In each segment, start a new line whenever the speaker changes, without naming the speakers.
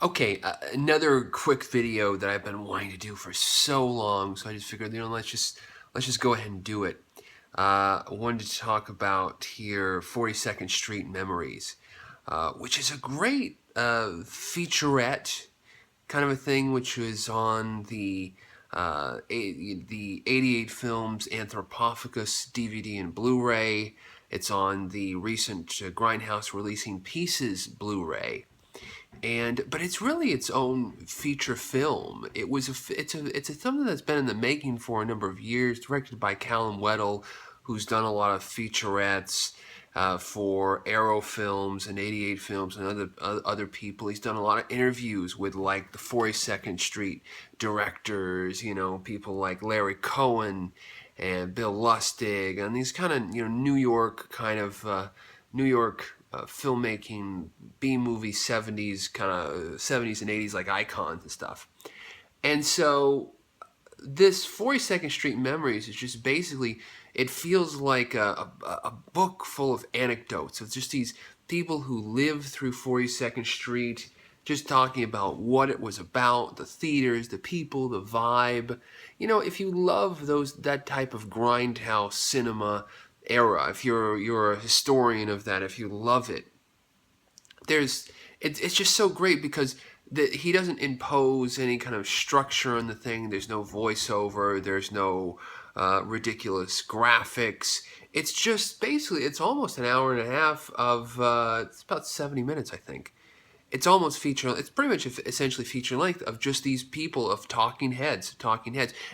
Okay, another quick video that I've been wanting to do for so long, so I just figured, let's just go ahead and do it. I wanted to talk about here 42nd Street Memories, which is a great featurette kind of a thing, which was on the 88 Films Anthropophagous DVD and Blu-ray. It's on the recent Grindhouse releasing Pieces Blu-ray. But it's really its own feature film. It's something that's been in the making for a number of years. Directed by Calum Waddell, who's done a lot of featurettes for Arrow Films and 88 Films and other people. He's done a lot of interviews with like the 42nd Street directors. People like Larry Cohen and Bill Lustig, and these kind of New York New York filmmaking, B-movie 70s, kind of 70s and 80s, like icons and stuff. And so this 42nd Street Memories is just basically, it feels like a book full of anecdotes of just these people who lived through 42nd Street, just talking about what it was about, the theaters, the people, the vibe. If you love that type of grindhouse cinema era, if you're a historian of that, if you love it, it's just so great because he doesn't impose any kind of structure on the thing. There's no voiceover. There's no ridiculous graphics. It's just basically, it's almost an hour and a half of, it's about 70 minutes, I think. It's almost it's pretty much essentially feature length of just these people of talking heads.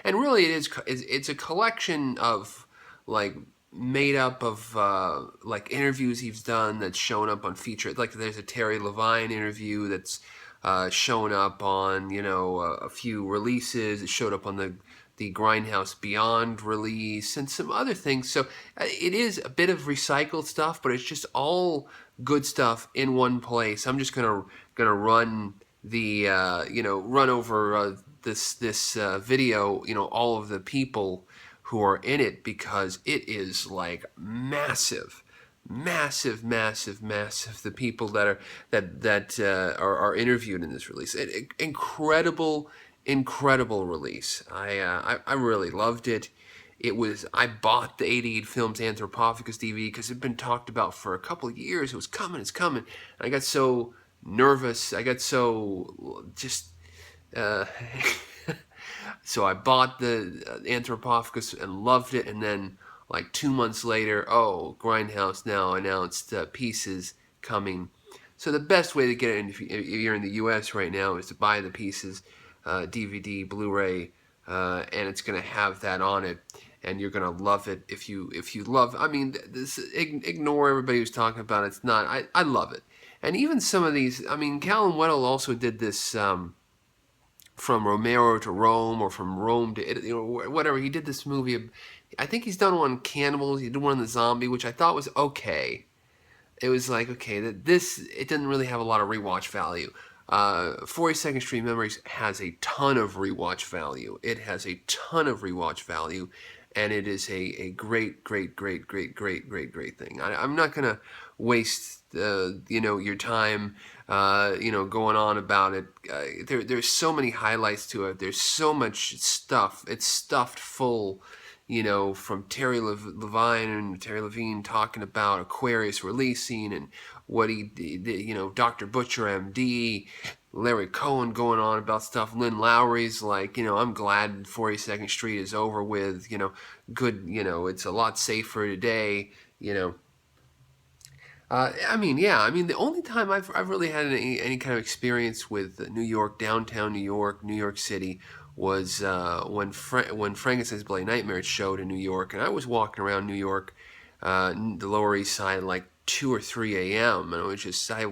And really it's a collection of like made up of like interviews he's done that's shown up on feature. Like there's a Terry Levine interview that's shown up on a few releases. It showed up on the Grindhouse Beyond release and some other things. So it is a bit of recycled stuff, but it's just all good stuff in one place. I'm just gonna run the run over this video. All of the people who are in it, because it is like massive, massive, massive, massive. The people that are interviewed in this release, incredible, incredible release. I really loved it. I bought the 88 Films Anthropophagous DVD because it had been talked about for a couple of years. It was coming, it's coming. And I got so nervous. I got so just uh, so I bought the Anthropophagous and loved it, and then like 2 months later, Grindhouse now announced Pieces coming. So the best way to get it, if you're in the U.S. right now, is to buy the Pieces DVD, Blu-ray, and it's going to have that on it, and you're going to love it. If you love, I mean, ignore everybody who's talking about it. It's not. I love it, and even some of these. I mean, Calum Waddell also did this. From Romero to Rome, or from Rome to Italy, whatever. He did this movie. I think he's done one on cannibals. He did one on the zombie, which I thought was okay. It was like, okay, it didn't really have a lot of rewatch value. 42nd Street Memories has a ton of rewatch value. It has a ton of rewatch value, and it is a great, great, great, great, great, great, great thing. I'm not gonna waste your time going on about it. There's so many highlights to it. There's so much stuff. It's stuffed full. From Terry Levine and Terry Levine talking about Aquarius releasing and what he did, Dr. Butcher MD, Larry Cohen going on about stuff. Lynn Lowry's like, I'm glad 42nd Street is over with, good, it's a lot safer today. The only time I've really had any kind of experience with New York, downtown New York City, was when Frankenstein's Bloody Nightmare showed in New York, and I was walking around New York, the Lower East Side, like 2 or 3 a.m., and it was just I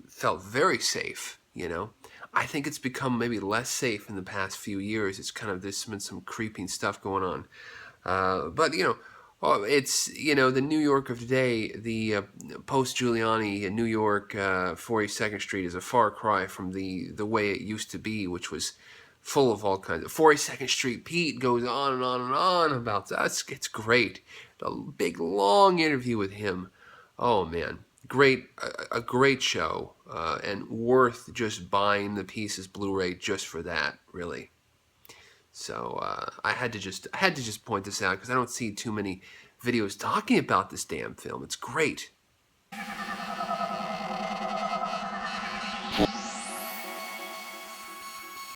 felt very safe. I think it's become maybe less safe in the past few years. It's kind of, there's been some creeping stuff going on, but it's, the New York of today, the post-Giuliani New York, 42nd Street is a far cry from the way it used to be, which was full of all kinds of... 42nd Street Pete goes on and on and on about that. It's great. A big, long interview with him. Oh, man. A great show. and worth just buying the pieces Blu-ray just for that, really. So I had to just point this out because I don't see too many videos talking about this damn film. It's great.